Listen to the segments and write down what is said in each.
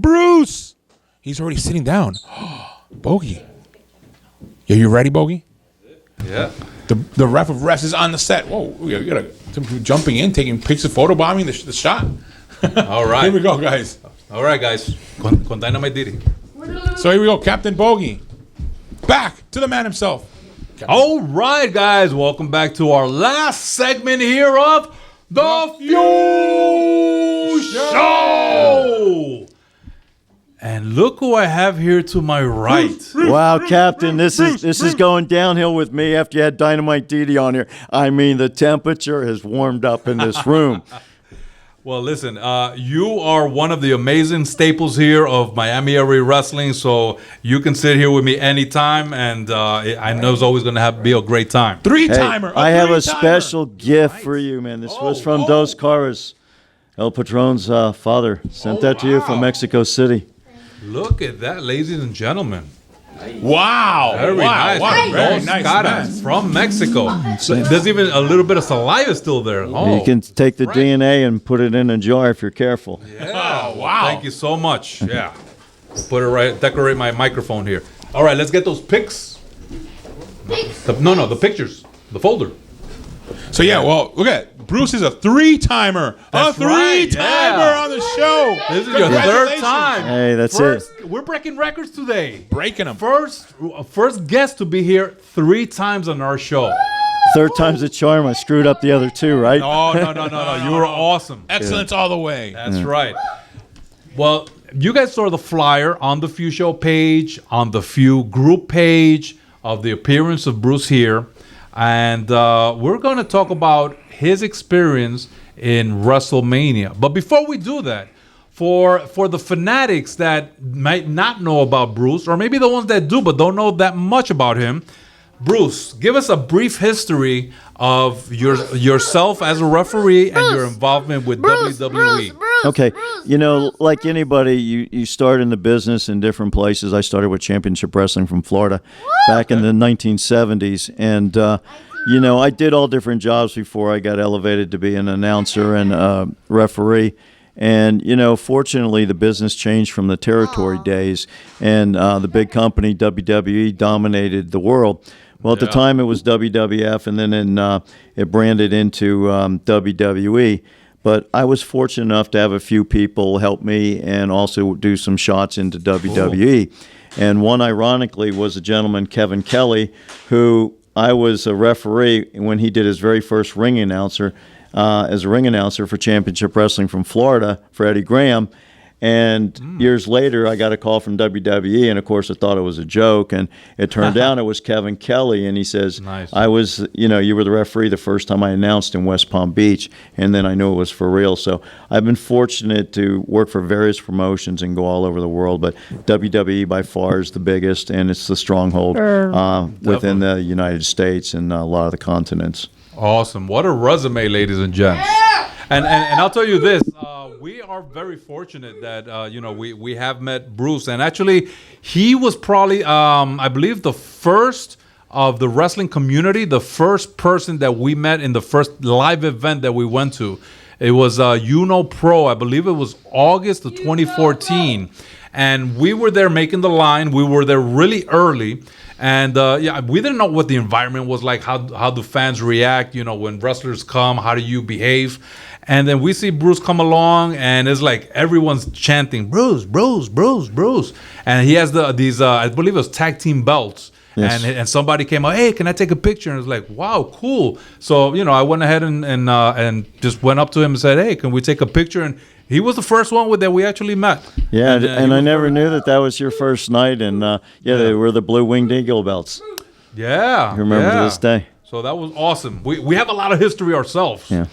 Bruce. He's already sitting down. Bogey. Are you ready, Bogey? Yeah. The ref of refs is on the set. Whoa, we got some people jumping in, taking pictures, photobombing the shot. All right. Here we go, guys. All right, guys. Con Dynamite DIDI. So here we go, Captain Bogey. Back to the man himself. All right, guys. Welcome back to our last segment here of The Few Show. And look who I have here to my right. Wow, Captain, this is going downhill with me after you had Dynamite DIDI on here. I mean, the temperature has warmed up in this room. Well, listen, you are one of the amazing staples here of Miami area wrestling, so you can sit here with me anytime, and I know it's always going to be a great time. Three-timer. I have a special gift for you, man. This was from Dos Caras. El Patron's father sent that to you from Mexico City. Look at that, ladies and gentlemen. Wow. Very nice. Wow. Very Dos nice. Caras from Mexico. There's even a little bit of saliva still there. Oh, You can take the DNA and put it in a jar if you're careful. yeah. Oh, wow. Thank you so much. Yeah. Put it right, decorate my microphone here. All right, let's get those pics. The pictures. The folder. So, yeah, well, look at it. Bruce is a three-timer. That's right, yeah. On the show. This is your third time. Hey, that's it. it. We're breaking records today. Breaking them. First guest to be here 3 times on our show. Third time's a charm. I screwed up the other two, right? No. You were awesome. Excellence all the way. That's right. Well, you guys saw the flyer on the Few Show page, on the Few group page of the appearance of Bruce here. And we're going to talk about his experience in WrestleMania. But before we do that, for the fanatics that might not know about Bruce, or maybe the ones that do but don't know that much about him, Bruce, give us a brief history of yourself as a referee and your involvement with WWE. Okay, you know, like anybody, you start in the business in different places. I started with Championship Wrestling from Florida back in the 1970s. And, you know, I did all different jobs before I got elevated to be an announcer and referee. And, you know, fortunately, the business changed from the territory days, and the big company, WWE, dominated the world. Well, at the time, it was WWF, and then it branded into WWE. But I was fortunate enough to have a few people help me and also do some shots into WWE. And one, ironically, was a gentleman, Kevin Kelly, who I was a referee when he did his very first ring announcer, as a ring announcer for Championship Wrestling from Florida for Eddie Graham. And years later, I got a call from WWE, and of course, I thought it was a joke. And it turned out it was Kevin Kelly, and he says, Nice. I was, you know, you were the referee the first time I announced in West Palm Beach, and then I knew it was for real. So I've been fortunate to work for various promotions and go all over the world, but WWE by far is the biggest, and it's the stronghold within the United States and a lot of the continents. Awesome. What a resume, ladies and gents. And I'll tell you this, we are very fortunate that, you know, we have met Bruce. And actually, he was probably, I believe, the first of the wrestling community, the first person that we met in the first live event that we went to. It was Pro. I believe it was August of 2014. And we were there making the line. We were there really early. And yeah, we didn't know what the environment was like, how do fans react, you know, when wrestlers come, how do you behave? And then we see Bruce come along, and it's like everyone's chanting, Bruce, Bruce, Bruce, Bruce. And he has these, I believe it was tag team belts. Yes. And somebody came out, hey, can I take a picture? And it was like, wow, cool. So, you know, I went ahead and just went up to him and said, hey, can we take a picture? And he was the first one that we actually met. Yeah, and I never knew that was your first night. And they were the Blue Winged Eagle belts. Yeah. I remember to this day. So that was awesome. We have a lot of history ourselves. Yeah.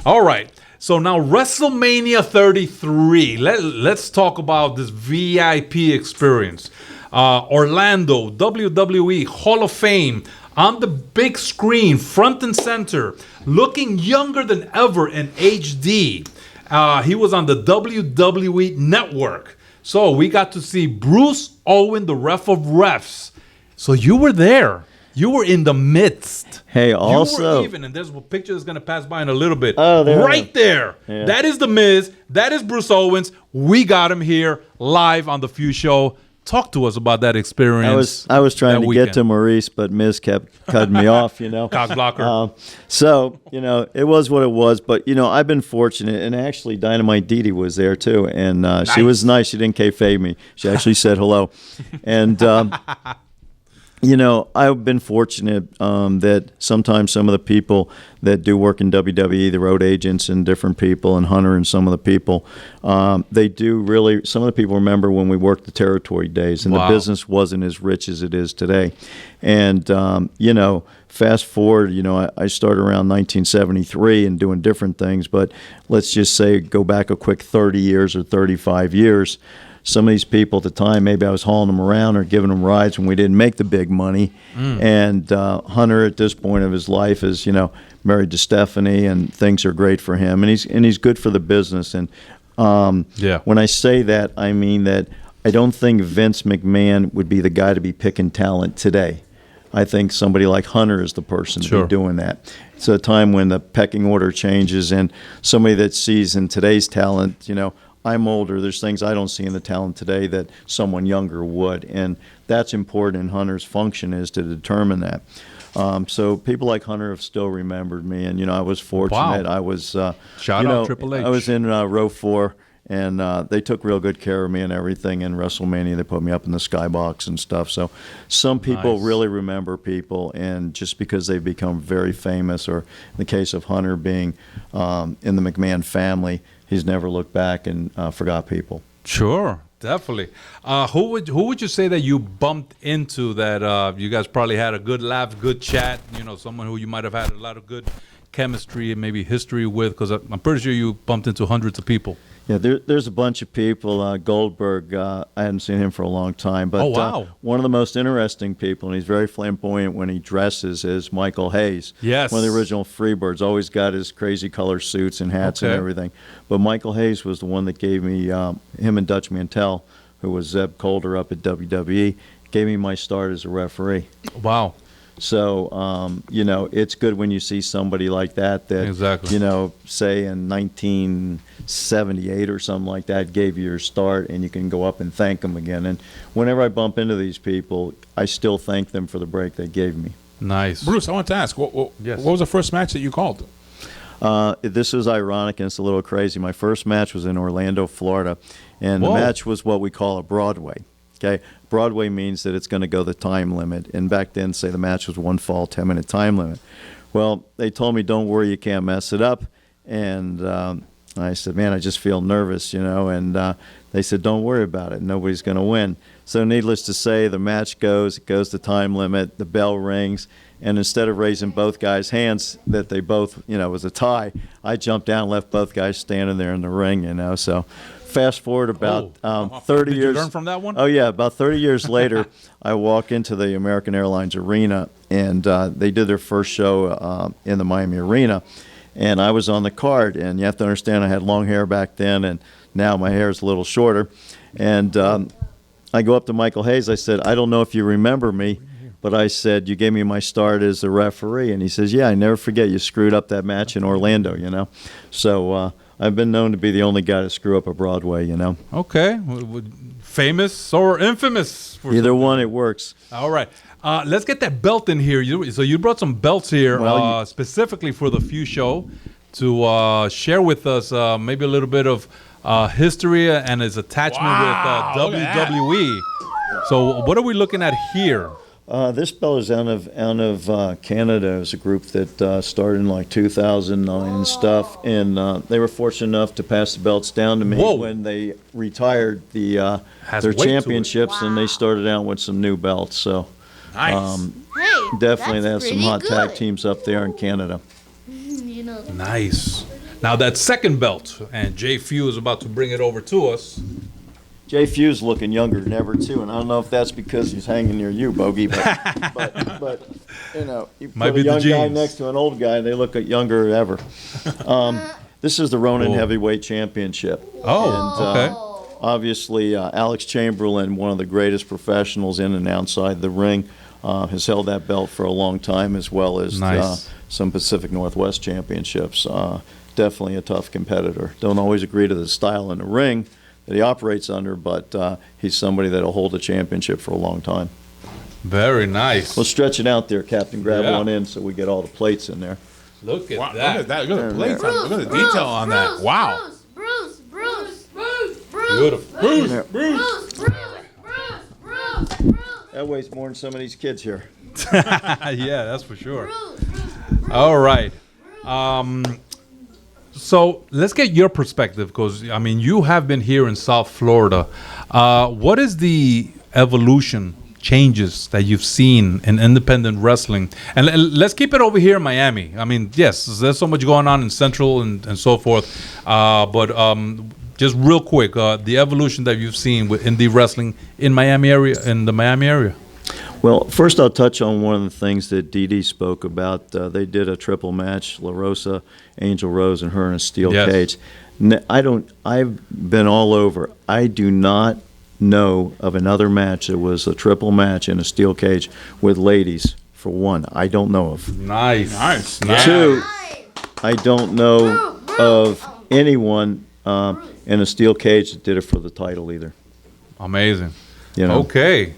All right. So now WrestleMania 33. Let's talk about this VIP experience. Orlando, WWE Hall of Fame, on the big screen, front and center, looking younger than ever in HD. He was on the WWE Network. So we got to see Bruce Owens, the ref of refs. So you were there. You were in the midst. Hey, also, you were even, and there's a picture that's going to pass by in a little bit. Oh, there. Right there. Yeah. That is The Miz. That is Bruce Owens. We got him here live on the Few Show. Talk to us about that experience. I was trying to weekend. get to Maurice, but Miz kept cutting me off, Cock blocker. So, it was what it was. But, I've been fortunate. And actually, Dynamite DIDI was there, too. And she was nice. She didn't kayfabe me. She actually said hello. And, I've been fortunate that sometimes some of the people that do work in WWE, the road agents and different people, and Hunter and some of the people, they do really, some of the people remember when we worked the territory days, and the business wasn't as rich as it is today. And, fast forward, I started around 1973 and doing different things, but let's just say go back a quick 30 years or 35 years. Some of these people at the time, maybe I was hauling them around or giving them rides when we didn't make the big money. And Hunter, at this point of his life, is married to Stephanie, and things are great for him, and he's good for the business. And when I say that, I mean that I don't think Vince McMahon would be the guy to be picking talent today. I think somebody like Hunter is the person to be doing that. It's a time when the pecking order changes, and somebody that sees in today's talent, I'm older. There's things I don't see in the talent today that someone younger would, and that's important. And Hunter's function is to determine that. So people like Hunter have still remembered me, and I was fortunate. I was shout out Triple H. I was in row 4, and they took real good care of me and everything. In WrestleMania, they put me up in the skybox and stuff. So some people really remember people, and just because they've become very famous, or in the case of Hunter being in the McMahon family, he's never looked back and forgot people. Sure, definitely. Who would you say that you bumped into that you guys probably had a good laugh, good chat? Someone who you might have had a lot of good chemistry and maybe history with, because I'm pretty sure you bumped into hundreds of people. Yeah, there's a bunch of people. Goldberg, I hadn't seen him for a long time, but one of the most interesting people, and he's very flamboyant when he dresses, is Michael Hayes. Yes. One of the original Freebirds. Always got his crazy color suits and hats and everything. But Michael Hayes was the one that gave me, him and Dutch Mantell, who was Zeb Colder up at WWE, gave me my start as a referee. Wow. So, it's good when you see somebody like that, say in 1978 or something like that, gave you your start, and you can go up and thank them again. And whenever I bump into these people, I still thank them for the break they gave me. Nice. Bruce, I want to ask, what was the first match that you called? This is ironic, and it's a little crazy. My first match was in Orlando, Florida, and the match was what we call a Broadway. Okay, Broadway means that it's going to go the time limit. And back then, say the match was one fall, 10-minute time limit. Well, they told me, don't worry, you can't mess it up. And I said, man, I just feel nervous, And they said, don't worry about it. Nobody's going to win. So needless to say, the match goes the time limit, the bell rings. And instead of raising both guys' hands, that they both, it was a tie, I jumped down and left both guys standing there in the ring, So fast forward about 30 years. Did you learn from that one? Oh, yeah. About 30 years later, I walk into the American Airlines Arena, and they did their first show in the Miami Arena. And I was on the card, and you have to understand I had long hair back then, and now my hair is a little shorter. And I go up to Michael Hayes. I said, I don't know if you remember me, but I said, you gave me my start as a referee. And he says, yeah, I never forget you screwed up that match in Orlando, So I've been known to be the only guy to screw up a Broadway, Okay. Famous or infamous? Either one, it works. All right. Let's get that belt in here. So you brought some belts here specifically for the Few Show to share with us maybe a little bit of history and its attachment with WWE. So what are we looking at here? This belt is out of Canada. It was a group that started in like 2009 and stuff, and they were fortunate enough to pass the belts down to me when they retired their championships, and they started out with some new belts. So Nice. Definitely they have some hot tag teams up there in Canada. Nice. Now that second belt, and JFEW is about to bring it over to us. JFEW's looking younger than ever too, and I don't know if that's because he's hanging near you, Bogey, but you put a young guy next to an old guy, they look younger than ever. This is the Ronin Heavyweight Championship. Okay. Obviously, Alex Chamberlain, one of the greatest professionals in and outside the ring, has held that belt for a long time, as well as some Pacific Northwest championships. Definitely a tough competitor. Don't always agree to the style in the ring. that he operates under, but he's somebody that'll hold a championship for a long time. Very nice. We'll stretch it out there, Captain. Grab Yeah. one in so we get all the plates in there. Look at Wow, that. look at that. Look at the plates. Bruce, Look at the detail on that. Wow. Bruce. Beautiful. That weighs more than some of these kids here. Yeah, that's for sure. All right. So let's get your perspective, because I mean, you have been here in South Florida. What is the evolution, changes that you've seen in independent wrestling? And let's keep it over here in Miami. I mean, yes, there's so much going on in Central and so forth. But just real quick, the evolution that you've seen with indie wrestling in the Miami area. Well, first I'll touch on one of the things that DIDI spoke about. They did a triple match, La Rosa, Angel Rose, and her in a steel Yes. cage. I've been all over. I do not know of another match that was a triple match in a steel cage with ladies, for one. I don't know of. Nice. Nice. Two, I don't know of anyone in a steel cage that did it for the title either. Amazing. You know? Okay.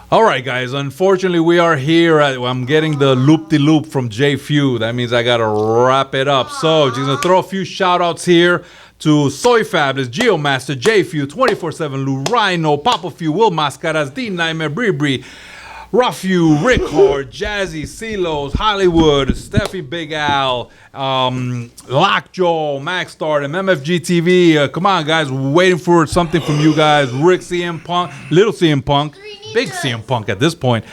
All right, guys. Unfortunately, we are here. I'm getting the loop-de-loop from JFEW. That means I got to wrap it up. So, just going to throw a few shout-outs here to Soy Fabulous, Geomaster, JFEW, 24/7 Lou, Rhino, Papa Few, Will Mascaras, D Nightmare, Bree, Ruffu, Rick Hard, Jazzy, Silos, Hollywood, Steffi Big Al, Lockjaw, Max Stardom, MFG TV. Come on, guys. We're waiting for something from you guys. Rick CM Punk, Little CM Punk, Big CM Punk at this point.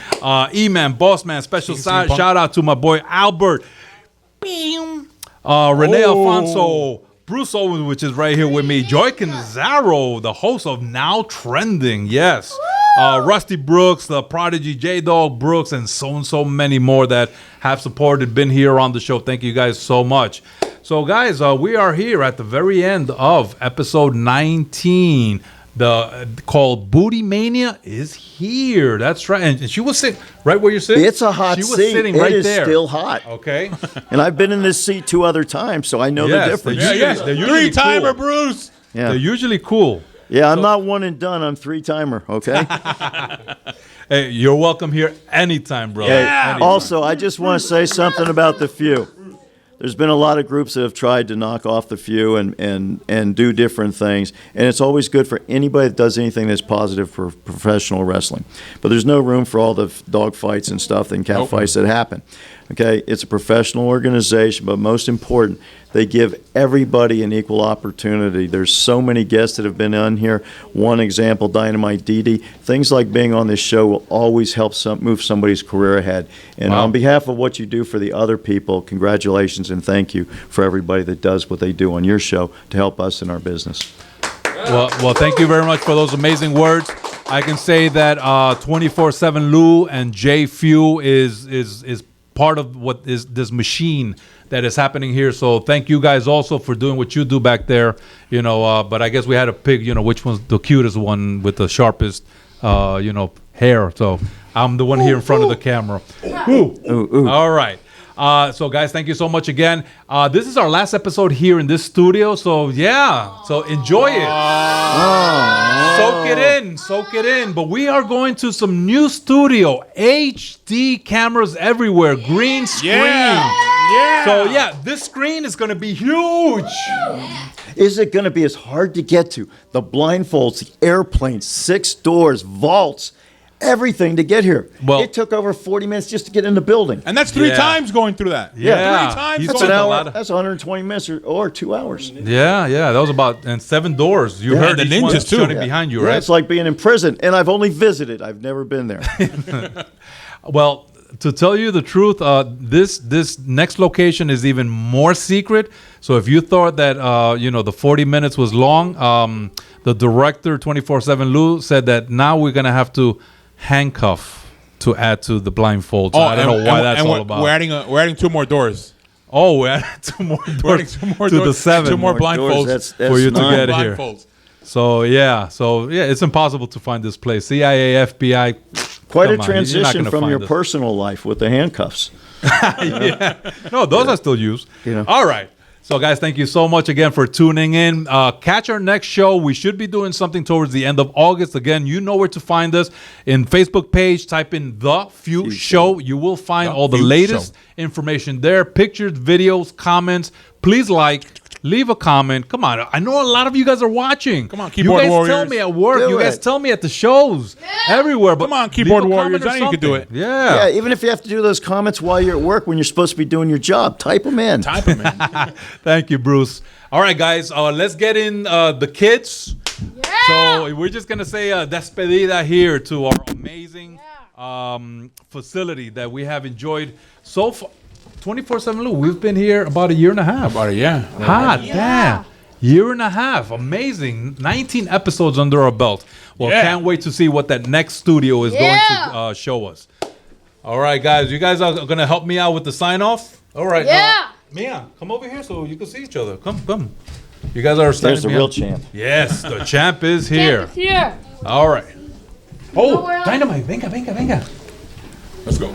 E-Man, Boss Man, special shout out to my boy Albert. Renee Alfonso, Bruce Owens, which is right here with me. Joy Canzaro, the host of Now Trending. Yes. Rusty Brooks, the Prodigy, J-Dog Brooks, and so many more that have supported, been here on the show. Thank you guys so much. So, guys, we are here at the very end of episode 19. Called BOOTYMANIA is here. That's right. And she was sitting right where you're sitting. It's a hot seat. She was seat. sitting It right is there. still hot. Okay. And I've been in this seat 2 other times, so I know the difference. They're usually Three-timer, cool. Bruce. Yeah. They're usually cool. Yeah, I'm not one and done. I'm 3-timer, okay? Hey, you're welcome here anytime, brother. Hey, Anytime. also, I just want to say something about the Few. There's been a lot of groups that have tried to knock off the Few and do different things, and it's always good for anybody that does anything that's positive for professional wrestling. But there's no room for all the dog fights and stuff and cat fights that happen. Okay, it's a professional organization, but most important, they give everybody an equal opportunity. There's so many guests that have been on here. One example, Dynamite, DIDI. Things like being on this show will always help move somebody's career ahead. And on behalf of what you do for the other people, congratulations and thank you for everybody that does what they do on your show to help us in our business. Well, thank you very much for those amazing words. I can say that 24/7 Lou and JFEW is part of what is this machine that is happening here. So thank you guys also for doing what you do back there. But I guess we had to pick, which one's the cutest one with the sharpest, hair. So I'm the one here in front of the camera. Ooh. All right. So guys, thank you so much again. This is our last episode here in this studio. So enjoy it. Soak it in. But we are going to some new studio, HD cameras everywhere, green screen. So this screen is going to be huge. Is it going to be as hard to get to? The blindfolds, the airplanes, 6 doors, vaults, everything to get here. Well, it took over 40 minutes just to get in the building. And that's 3 times going through that. Yeah. 3 times. That's going an through hour. that. That's 120 minutes or 2 hours. Yeah. That was about 7 doors. You heard the each one ninjas, too. shutting behind you, Yeah, right? it's like being in prison, and I've only visited. I've never been there. Well, to tell you the truth, this next location is even more secret. So if you thought that the 40 minutes was long, the director 24/7 Lou said that now we're gonna have to handcuff to add to the blindfolds. I don't know why that's all about. We're adding 2 more doors. Oh, we're adding 2 more We're adding doors 2 more to doors. the 7. 2 more Doors, blindfolds. that's for you to 9. get here. Blindfolds. So it's impossible to find this place. CIA, FBI. Quite come a on, you're not transition gonna from find your us. personal life with the handcuffs. No, those I still use. You know. All right. So, guys, thank you so much again for tuning in. Catch our next show. We should be doing something towards the end of August. Again, you know where to find us. In Facebook page, type in The Few Show. You will find all the latest information there. Pictures, videos, comments. Please leave a comment. Come on. I know a lot of you guys are watching. Come on, keyboard warriors. You guys warriors. tell me at work. You guys tell me at the shows. Everywhere. But Come on, keyboard leave a warriors. comment or I know you can do something. it. Yeah, even if you have to do those comments while you're at work when you're supposed to be doing your job, type them in. Type them in. Thank you, Bruce. All right, guys, let's get in the kids. Yeah. So we're just going to say a despedida here to our amazing facility that we have enjoyed so far. 24/7, Lou. We've been here about a year and a half. About it, yeah. Hot damn. Year and a half. Amazing. 19 episodes under our belt. Well, can't wait to see what that next studio is going to show us. All right, guys. You guys are going to help me out with the sign-off? All right. Yeah. Mia, come over here so you can see each other. Come. You guys are standing There's the behind- real champ. Yes, the champ is here. Champ is here. All right. Oh, where else? Dynamite. Venga. Let's go.